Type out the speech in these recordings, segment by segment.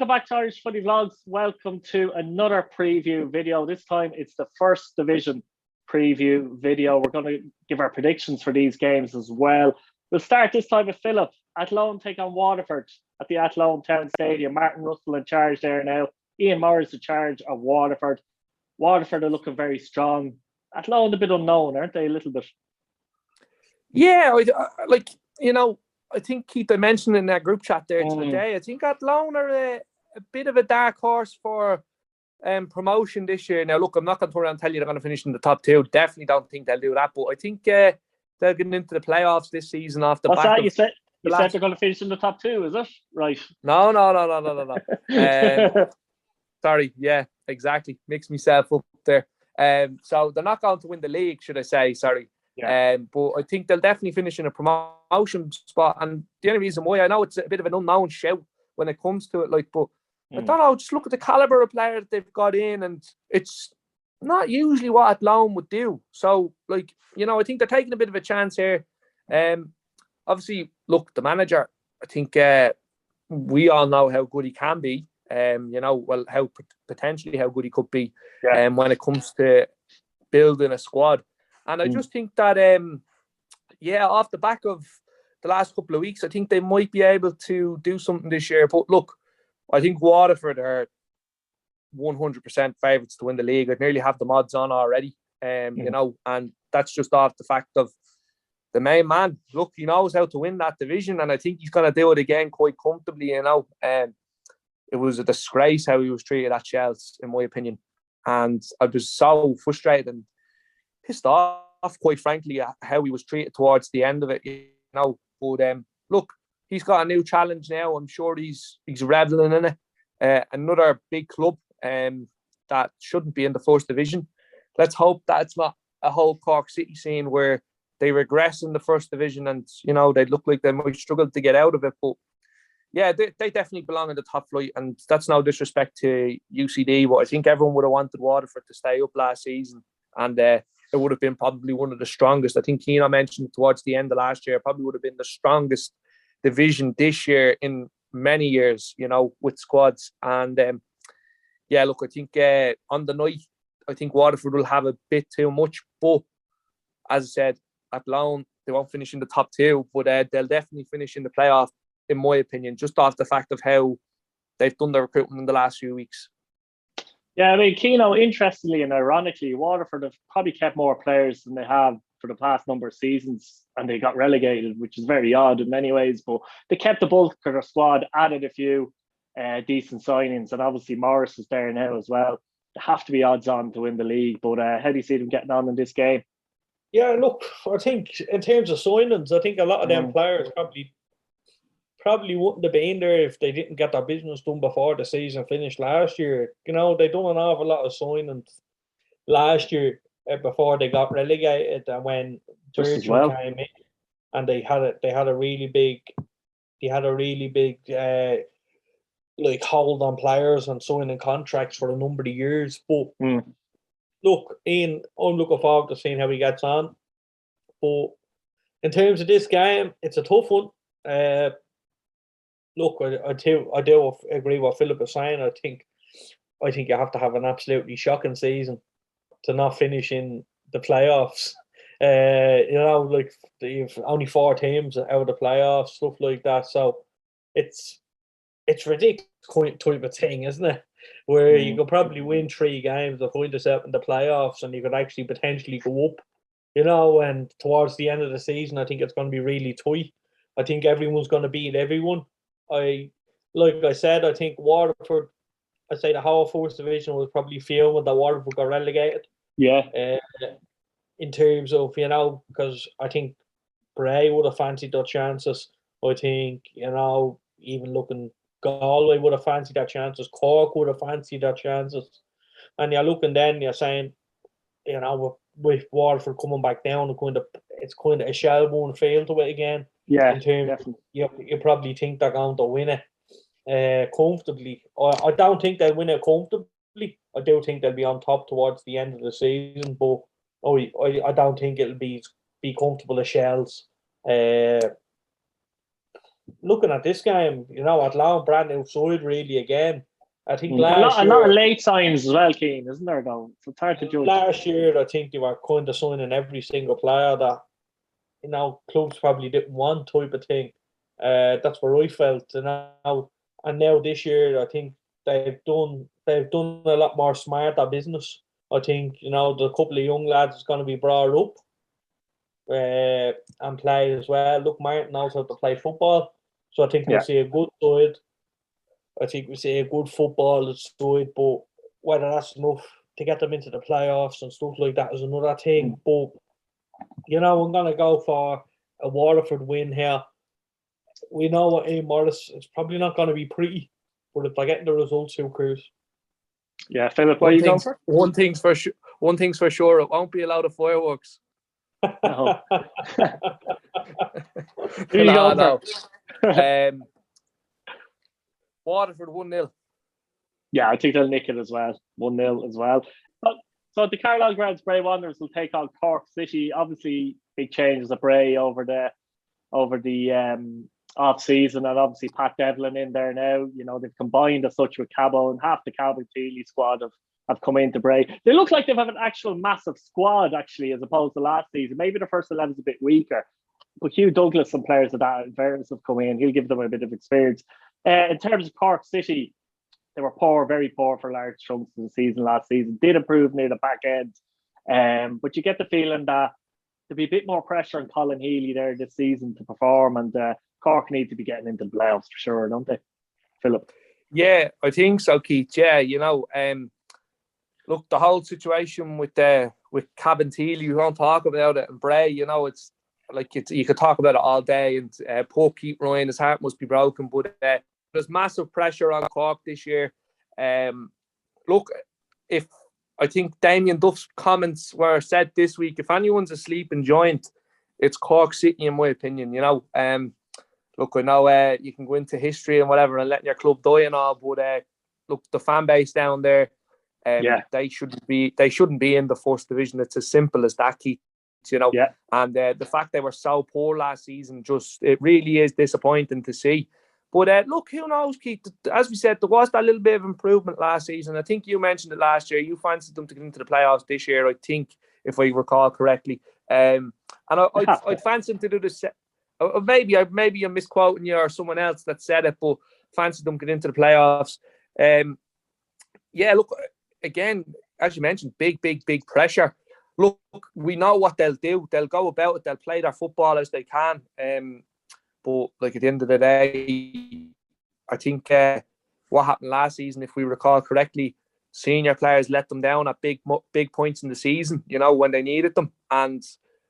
welcome back to Irish Footy Vlogs. Welcome to another preview video. This time it's the first division preview video. We're going to give our predictions for these games as well. We'll start this time with Philip. Athlone take on Waterford at the Athlone Town Stadium. Martin Russell in charge there now. Ian Morris in charge of Waterford. Waterford are looking very strong. Athlone a bit unknown, aren't they? A little bit. Yeah, I think Keith, I mentioned in that group chat there today, I think Athlone are a bit of a dark horse for promotion this year. Now, look, I'm not going to turn around and tell you they're going to finish in the top two. Definitely don't think they'll do that. But I think they'll get into the playoffs this season off the back of... You said they're going to finish in the top two, is it? Right. No. Sorry, yeah, exactly. Mixed myself up there. So they're not going to win the league, should I say, sorry. Yeah. But I think they'll definitely finish in a promotion spot. And the only reason why, I know it's a bit of an unknown shout when it comes to it, but I don't know, just look at the calibre of player that they've got in, and it's not usually what Athlone would do. So, I think they're taking a bit of a chance here. Obviously, look, the manager, I think we all know how good he can be. How potentially how good he could be when it comes to building a squad. And I just think that, off the back of the last couple of weeks, I think they might be able to do something this year. But look, I think Waterford are 100% favourites to win the league. I'd nearly have the odds on already, and that's just off the fact of the main man. Look, he knows how to win that division, and I think he's going to do it again quite comfortably, It was a disgrace how he was treated at Shells, in my opinion. And I was so frustrated and pissed off, quite frankly, at how he was treated towards the end of it, But look, he's got a new challenge now. I'm sure he's reveling in it. Another big club that shouldn't be in the first division. Let's hope that it's not a whole Cork City scene where they regress in the first division and, they look like they might struggle to get out of it. But yeah, they definitely belong in the top flight, and that's no disrespect to UCD, but I think everyone would have wanted Waterford to stay up last season, and it would have been probably one of the strongest. I think Keano mentioned towards the end of last year, probably would have been the strongest division this year in many years, with squads. And look, I think on the night, I think Waterford will have a bit too much, but as I said, Athlone, they won't finish in the top two, but they'll definitely finish in the playoff, in my opinion, just off the fact of how they've done their recruitment in the last few weeks. Yeah, I mean, Keano, interestingly and ironically, Waterford have probably kept more players than they have for the past number of seasons, and they got relegated, which is very odd in many ways, but they kept the bulk of their squad, added a few decent signings, and obviously Morris is there now as well. They have to be odds on to win the league, but how do you see them getting on in this game? Yeah, look, I think in terms of signings, I think a lot of them players probably wouldn't have been there if they didn't get their business done before the season finished last year. They done an awful lot of signings last year before they got relegated, and when Churchill came in, and they had a really big hold on players and signing contracts for a number of years. But look, Ian, I'm looking forward to seeing how he gets on. But in terms of this game, it's a tough one. Look, I do agree with what Philip is saying. I think you have to have an absolutely shocking season to not finish in the playoffs. You've only 4 teams out of the playoffs, stuff like that. So it's ridiculous type of thing, isn't it? Where you could probably win 3 games to find yourself in the playoffs, and you could actually potentially go up. And towards the end of the season, I think it's going to be really tight. I think everyone's going to beat everyone. Like I said, I think Waterford, I'd say the whole first division was probably fuming that Waterford got relegated. Yeah. In terms of, because I think Bray would have fancied their chances. I think, even looking, Galway would have fancied their chances. Cork would have fancied their chances. And you're looking then, you're saying, with Waterford coming back down, it's kind of a shell-born feel to it again. Yeah, in terms, you probably think they're going to win it comfortably. I don't think they'll win it comfortably. I do think they'll be on top towards the end of the season, but I don't think it'll be comfortable as Shells. looking at this game, you know, at Long brand new side really again. I think A last lot of year, late signs as well, Keane, isn't there, though? So it's hard to judge. last year, I think they were kind of signing every single player that, you know, clubs probably didn't want type of thing. That's what I felt. And now this year, I think they've done a lot more smarter business. I think, you know, the couple of young lads is going to be brought up and play as well. Look, Martin knows how to play football, so I think we'll see a good side. I think we see a good football side, but whether that's enough to get them into the playoffs and stuff like that is another thing. But, you know, I'm going to go for a Waterford win here. We know what Ian Morris, it's probably not going to be pretty, but if they're getting the results, who cares? Yeah, Philip, what are you going for? One thing's for sure, it won't be a lot of fireworks. No. No. Waterford 1-0. Yeah, I think they'll nick it as well. 1-0 as well. So the Carlisle Grounds Bray Wanderers will take on Cork City. Obviously, big changes at Bray over the off season, and obviously Pat Devlin in there now. You know, they've combined as such with Cabo, and half the Cabo Teely squad have come into Bray. They look like they've have an actual massive squad actually, as opposed to last season. Maybe the first 11's a bit weaker, but Hugh Douglas and players of that various have come in. He'll give them a bit of experience. In terms of Cork City, they were poor, very poor for large chunks of the season last season. Did improve near the back end, but you get the feeling that there'll be a bit more pressure on Colin Healy there this season to perform, and Cork need to be getting into the playoffs for sure, don't they, Philip? Yeah, I think so, Keith. Yeah, you know, look, the whole situation with Cabin Teely, you won't talk about it, and Bray, you know, it's like you could talk about it all day, and poor Keith Ryan, his heart must be broken, but there's massive pressure on Cork this year. Look, I think Damien Duff's comments were said this week, if anyone's a sleeping giant, it's Cork City, in my opinion, you know. Look, I know you can go into history and whatever and letting your club die and all, but look, the fan base down there, they shouldn't be in the first division. It's as simple as that, Keith, you know. Yeah. And the fact they were so poor last season, it really is disappointing to see. But look, who knows, Keith? As we said, there was that little bit of improvement last season. I think you mentioned it last year. You fancied them to get into the playoffs this year, I think, if I recall correctly. And I'd fancy them to do the maybe I'm misquoting you or someone else that said it, but fancy them get into the playoffs. Yeah, look, again, as you mentioned, big pressure. Look, we know what they'll do. They'll go about it. They'll play their football as they can. But like at the end of the day, I think what happened last season, if we recall correctly, senior players let them down at big points in the season, you know, when they needed them. And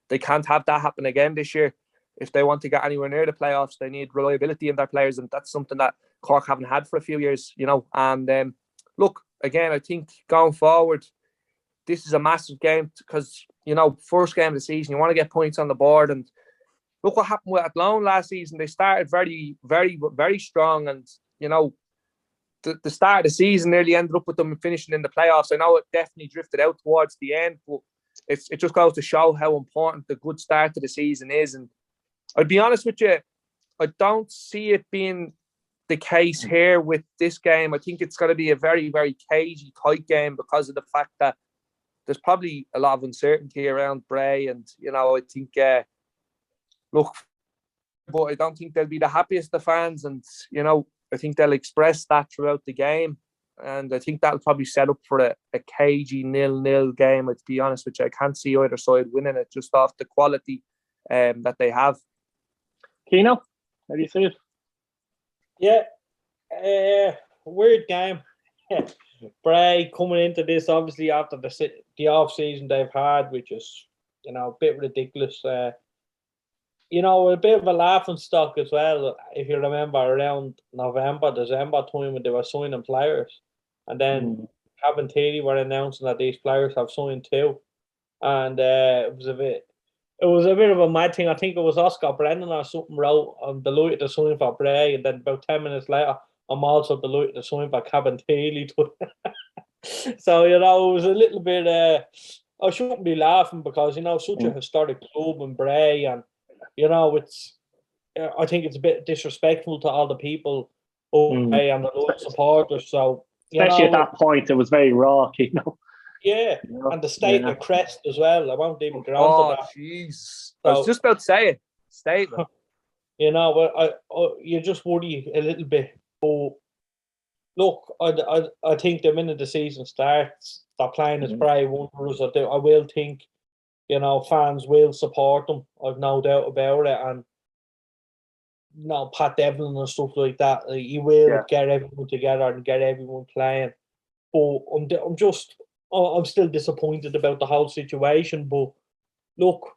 they can't have that happen again this year. If they want to get anywhere near the playoffs, they need reliability in their players. And that's something that Cork haven't had for a few years, you know. And look, again, I think going forward, this is a massive game because, you know, first game of the season, you want to get points on the board. And look what happened with Athlone last season. They started very, very, very strong. And, you know, the start of the season nearly ended up with them finishing in the playoffs. I know it definitely drifted out towards the end, but it just goes to show how important the good start to the season is. And I'd be honest with you, I don't see it being the case here with this game. I think it's going to be a very, very cagey, tight game because of the fact that there's probably a lot of uncertainty around Bray. And, you know, I think, look, but I don't think they'll be the happiest of fans. And, you know, I think they'll express that throughout the game. And I think that'll probably set up for a cagey 0-0 game. To be honest with you, I can't see either side winning it just off the quality that they have. Keno, how do you see it? Yeah, weird game. Bray coming into this, obviously, after the off season they've had, which is, you know, a bit ridiculous. You know, a bit of a laughing stock as well, if you remember, around November, December time when they were signing players. And then Cabin Teely were announcing that these players have signed too. And it was a bit of a mad thing. I think it was Oscar Brennan or something wrote, I'm delighted to sign for Bray. And then about 10 minutes later, I'm also delighted to sign for Cabin Teely. So, you know, it was a little bit, I shouldn't be laughing because, you know, such a historic club in Bray, and, you know, it's I think it's a bit disrespectful to all the people away and the local supporters. So especially at that point, it was very rocky, Yeah, and the state of crest as well. I won't even grant that. Jeez. So, I was just about to say it. Statement. But you just worry a little bit. But look, I think the minute the season starts, they're playing as Bray Wanderers. I will think, fans will support them. I've no doubt about it. And Pat Devlin and stuff like that. He will get everyone together and get everyone playing. But I'm still disappointed about the whole situation. But look,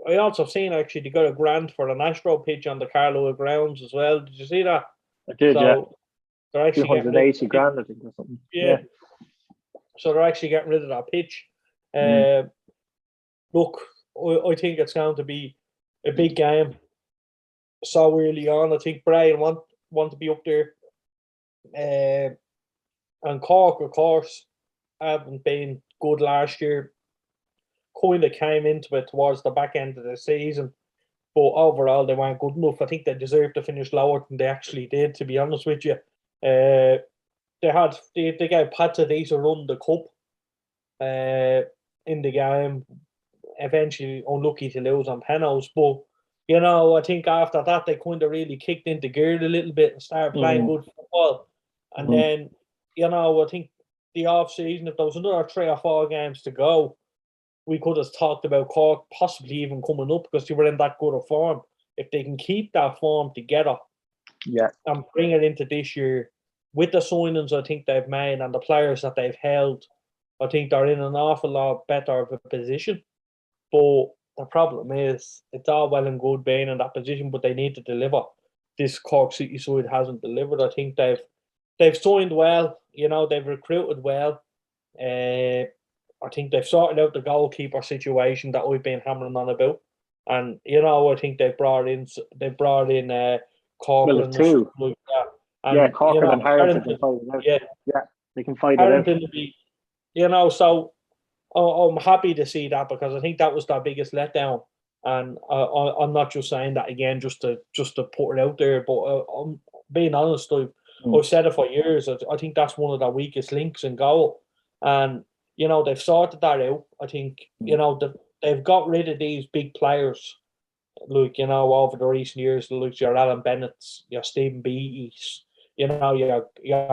I also seen actually they got a grant for an Astro pitch on the Carlow grounds as well. Did you see that? I did, They're actually 280 grand, I think, or something. Yeah. So they're actually getting rid of that pitch. Look, I think it's going to be a big game so early on. I think Bray want to be up there. And Cork, of course, haven't been good last year. Kind of came into it towards the back end of the season. But overall, they weren't good enough. I think they deserved to finish lower than they actually did, to be honest with you. They gave Pats a decent run the cup in the game. Eventually unlucky to lose on penalties. But, I think after that, they kind of really kicked into gear a little bit and started playing good football. And then, I think the off-season, if there was another 3 or 4 games to go, we could have talked about Cork possibly even coming up because they were in that good of form. If they can keep that form together and bring it into this year with the signings I think they've made and the players that they've held, I think they're in an awful lot better of a position. But the problem is it's all well and good being in that position, but they need to deliver. This Cork City side hasn't delivered. I think they've signed well, they've recruited well. I think they've sorted out the goalkeeper situation that we've been hammering on about, and I think they've brought in Cork and two. Like that. And, Cork and Harrington can fight it out. They can fight Harrington it out. So I'm happy to see that because I think that was their biggest letdown, and I'm not just saying that again just to put it out there, but I'm being honest. I've said it for years. I think that's one of the weakest links in goal, and they've sorted that out. I think, they've got rid of these big players, like, over the recent years, like your Alan Bennett's, your Stephen Beattie's, your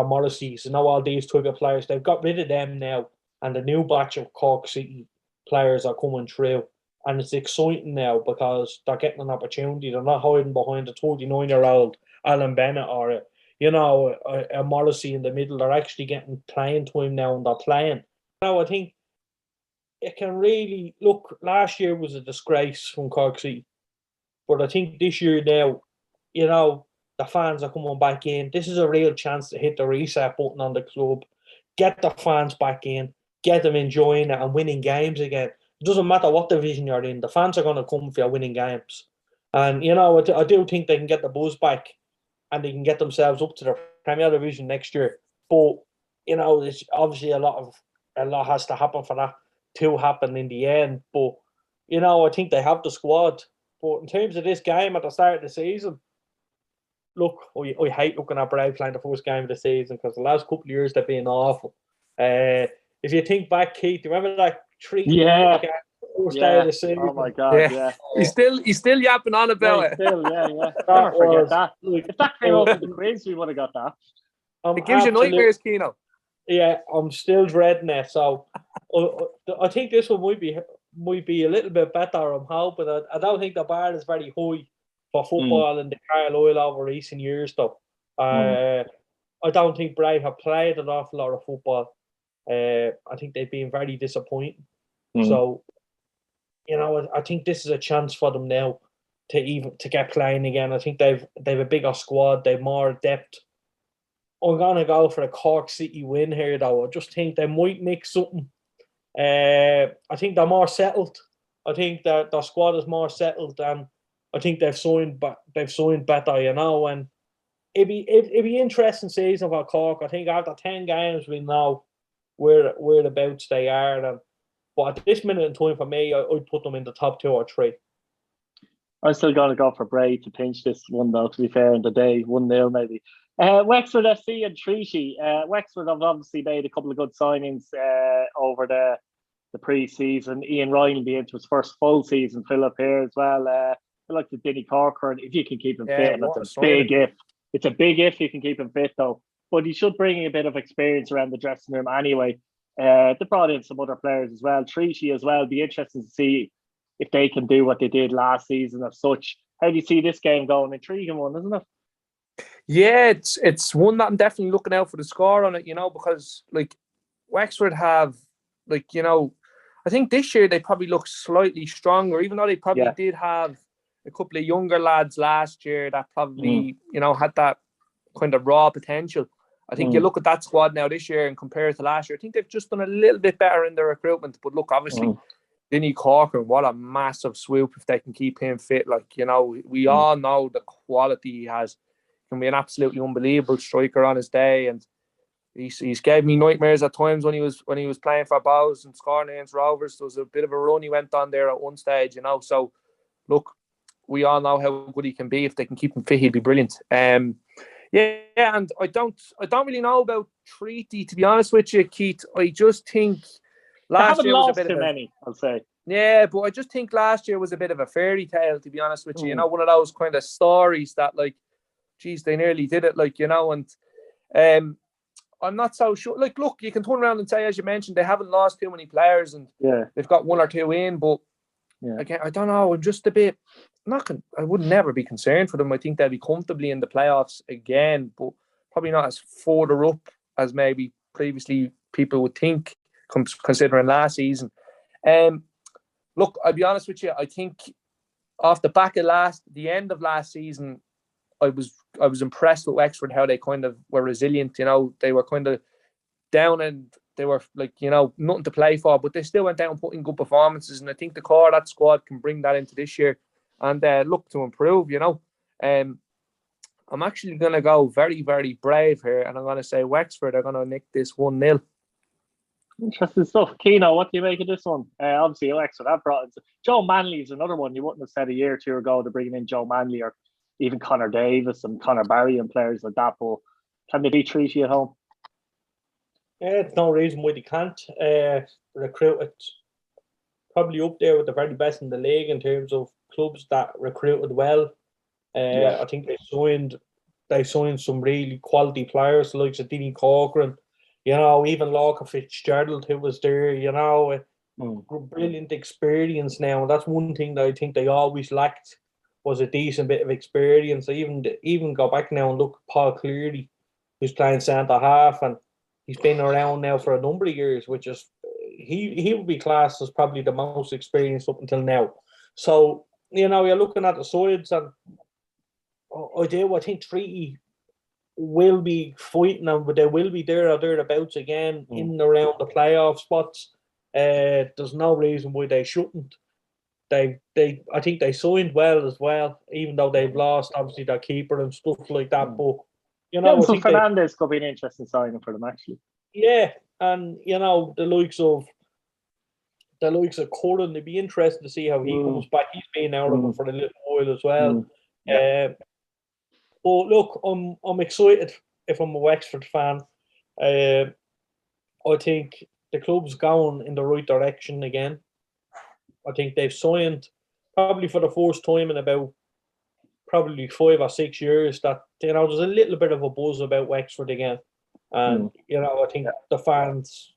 Morrissey's, all these type of players. They've got rid of them now, and the new batch of Cork City players are coming through. And it's exciting now because they're getting an opportunity. They're not hiding behind a 39-year-old Alan Bennett or a Morrissey in the middle. They're actually getting playing time now and they're playing. I think it can really look. Last year was a disgrace from Cork City, but I think this year now, the fans are coming back in. This is a real chance to hit the reset button on the club, get the fans back in, get them enjoying it and winning games again. It doesn't matter what division you're in. The fans are going to come for winning games, and I do think they can get the buzz back, and they can get themselves up to the Premier Division next year. But there's obviously a lot has to happen for that to happen in the end. But, I think they have the squad. But in terms of this game at the start of the season, look, I hate looking at Bray playing the first game of the season because the last couple of years they've been awful. If you think back, Keith, do you remember that 3 first day of the season? Oh my God, He's still yapping on about it. Still, never forget that. If that came out of the quiz, we would have got that. It gives you nightmares, Keno. Yeah, I'm still dreading it. So I think this one might be a little bit better. I'm hoping. I don't think the bar is very high for football in the Carlisle over recent years, though. I don't think Bray have played an awful lot of football. I think they've been very disappointing. So, I think this is a chance for them now to get playing again. I think they've a bigger squad. They've more depth. I'm gonna go for a Cork City win here, though. I just think they might mix something. I think they're more settled. I think that their squad is more settled, and I think they've signed better, And it'd be interesting season for Cork. I think after 10 games, we know whereabouts they are. But at this minute in time, for me, I'd put them in the top 2 or 3. I'm still going to go for Bray to pinch this one, though, to be fair, in the day. 1-0 maybe. Wexford FC and Treaty. Wexford have obviously made a couple of good signings over the pre-season. Ian Ryan will be into his first full season. Philip here as well. I like the Dinny Corcoran, if you can keep him fit. And that's a big if. It's a big if you can keep him fit, though. But he should bring a bit of experience around the dressing room anyway. They brought in some other players as well. Treaty as well. Be interesting to see if they can do what they did last season as such. How do you see this game going? Intriguing one, isn't it? Yeah, it's one that I'm definitely looking out for the score on it, because like Wexford have, I think this year they probably look slightly stronger, even though they probably did have a couple of younger lads last year that probably, had that kind of raw potential. I think you look at that squad now this year and compare it to last year, I think they've just done a little bit better in their recruitment. But look, obviously, Dinny Corcoran, what a massive swoop if they can keep him fit. We all know the quality he has. He can be an absolutely unbelievable striker on his day, and he's gave me nightmares at times when he was playing for Bows and scoring against Rovers. There was a bit of a run he went on there at one stage, So, look, we all know how good he can be. If they can keep him fit, he'll be brilliant. And I don't really know about Treaty, to be honest with you, Keith. I just think last year was a bit of many, I'll say. Yeah, but I just think last year was a bit of a fairy tale, to be honest with you. One of those kind of stories that, they nearly did it, and I'm not so sure. Look, you can turn around and say, as you mentioned, they haven't lost too many players, and they've got one or two in. But again, I don't know. I'm just a bit I would never be concerned for them. I think they'll be comfortably in the playoffs again, but probably not as further up as maybe previously people would think, considering last season. Look, I'll be honest with you. I think off the back of the end of last season, I was impressed with Wexford, how they kind of were resilient. They were kind of down and they were nothing to play for, but they still went down putting good performances. And I think the core of that squad can bring that into this year and look to improve. I'm actually going to go very, very brave here, and I'm going to say Wexford are going to nick this 1-0. Interesting stuff. Keno, what do you make of this one? Obviously, Wexford have brought in Joe Manley is another one. You wouldn't have said a year or two ago to bringing in Joe Manley or even Connor Davis and Connor Barry and players like that. But can they beat Treaty at home? Yeah, it's no reason why they can't. Recruit it probably up there with the very best in the league in terms of clubs that recruited well. I think they signed some really quality players, like Dinny Corcoran, even Lorca Fitzgerald, who was there, brilliant experience now. And that's one thing that I think they always lacked, was a decent bit of experience. I even go back now and look at Paul Cleary, who's playing centre half, and he's been around now for a number of years, which is he would be classed as probably the most experienced up until now. So, you're looking at the sides, and I think Treaty will be fighting them, but they will be there or thereabouts again in and around the playoff spots. There's no reason why they shouldn't. I think they signed well as well, even though they've lost obviously their keeper and stuff like that. But I think Fernandez could be an interesting signing for them, actually. Yeah, and the likes of Curran, it'd be interesting to see how he comes back. He's been out of it for a little while as well. But look, I'm excited if I'm a Wexford fan. I think the club's going in the right direction again. I think they've signed probably for the first time in about probably 5 or 6 years that there's a little bit of a buzz about Wexford again, and I think the fans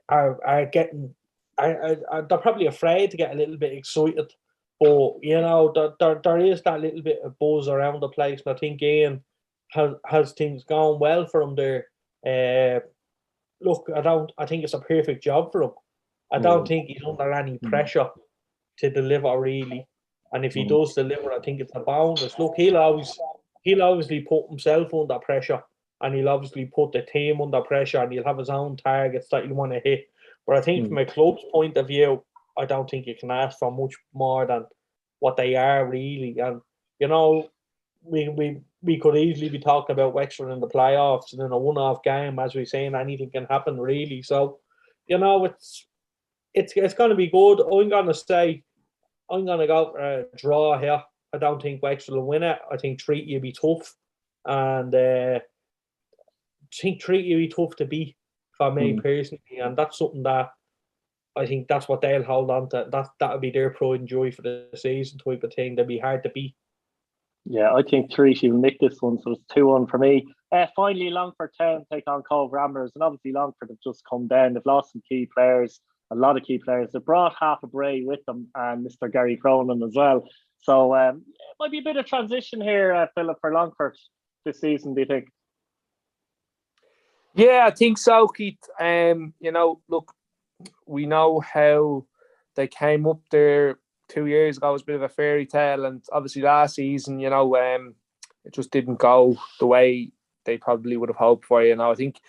are getting. They're probably afraid to get a little bit excited, but there is that little bit of buzz around the place, and I think Ian has things going well for him there. Look, I think it's a perfect job for him. I don't think he's under any pressure to deliver really, and if he does deliver, I think it's a bonus. Look, he'll obviously put himself under pressure, and he'll obviously put the team under pressure, and he'll have his own targets that he'll want to hit. But I think from a club's point of view, I don't think you can ask for much more than what they are really. And we could easily be talking about Wexford in the playoffs, and in a one-off game, as we're saying, anything can happen really. So, it's going to be good. I'm going to say I'm going to go for a draw here. I don't think Wexford will win it. I think Treaty will be tough. And I think Treaty will be tough to beat for me personally. And that's something that I think that's what they'll hold on to. That'll be their pride and joy for the season type of thing. They'll be hard to beat. Yeah, I think Treaty will nick this one, so it's 2-1 for me. Finally, Longford Town take on Cove Ramblers, and obviously Longford have just come down. They've lost some key players, a lot of key players. They brought half a Bray with them, and Mr. Gary Cronin as well. So it might be a bit of transition here, Philip, for Longford this season, do you think? Yeah, I think so, Keith. Look, we know how they came up there 2 years ago. It was a bit of a fairy tale, and obviously last season, it just didn't go the way they probably would have hoped for. I think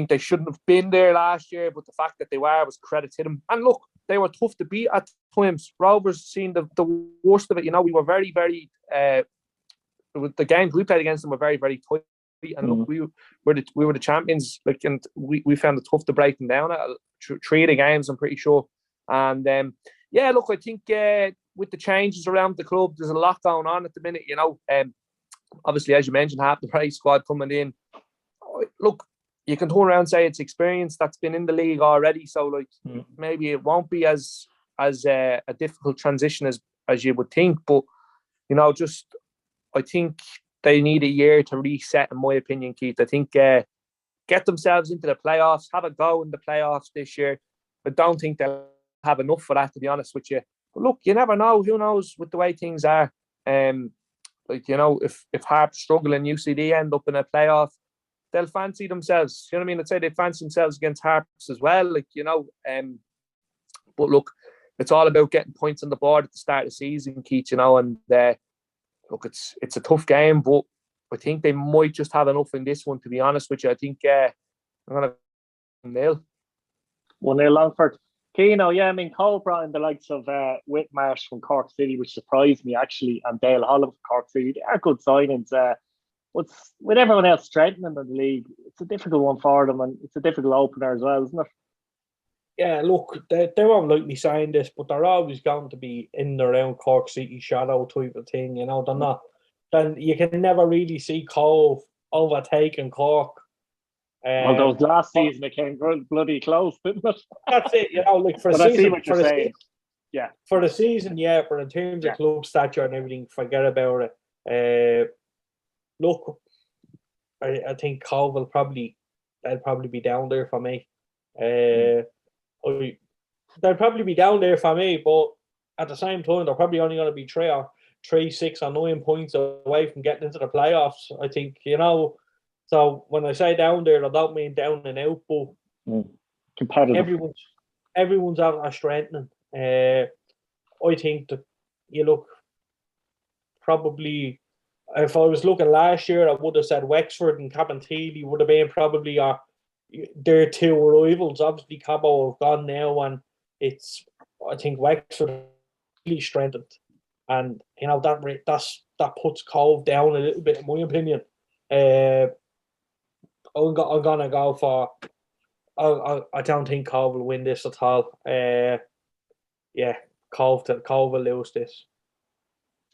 they shouldn't have been there last year, but the fact that they were was credit to them. And look, they were tough to beat at times. Rovers seen the worst of it. We were very, very. The games we played against them were very, very tight. And look, we were the champions. And we found it tough to break them down at 3 of the games, I'm pretty sure. And look, I think with the changes around the club, there's a lot going on at the minute. Obviously, as you mentioned, half the Bray squad coming in. Look, you can turn around and say it's experience that's been in the league already. So maybe it won't be as a difficult transition as you would think. But I think they need a year to reset, in my opinion, Keith. I think get themselves into the playoffs, have a go in the playoffs this year. I don't think they'll have enough for that, to be honest with you. But look, you never know. Who knows with the way things are? If Harp struggle and UCD end up in a playoff, they'll fancy themselves. You know what I mean? I'd say they fancy themselves against Harps as well. But look, it's all about getting points on the board at the start of the season, Keith. And look, it's a tough game, but I think they might just have enough in this one, to be honest with you. I think I'm going to 1-0. 1-0 Longford. Keno, yeah, I mean, Cole brought in the likes of Whitmarsh from Cork City, which surprised me, actually, and Dale Holland from Cork City. They are good signings. With everyone else strengthening in the league, it's a difficult one for them, and it's a difficult opener as well, isn't it? Yeah, look, they won't like me saying this, but they're always going to be in and around Cork City shadow type of thing. They're not. Then you can never really see Cove overtaking Cork. Although last season it came bloody close, didn't it? That's it. For but the I season, see what you're saying. Yeah. For the season, yeah. But in terms of club stature and everything, forget about it. Look, I think Cove they'll probably be down there for me. They'll probably be down there for me, but at the same time, they're probably only going to be 3, 6, or 9 points away from getting into the playoffs. I think, So when I say down there, I don't mean down and out, but competitive. Everyone's out of strengthening. I think that you look probably. If I was looking last year, I would have said Wexford and Cabinteely would have been probably their 2 rivals. Obviously, Cabo have gone now, and I think Wexford really strengthened, and that puts Cove down a little bit, in my opinion. I'm gonna go for. I don't think Cove will win this at all. Cove will lose this.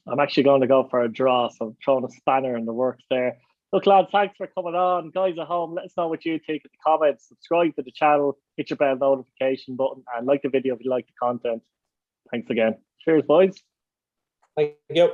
I'm actually going to go for a draw, so I'm throwing a spanner in the works there. Look, lads, thanks for coming on. Guys at home, let us know what you think in the comments. Subscribe to the channel, hit your bell notification button, and like the video if you like the content. Thanks again. Cheers, boys. Thank you.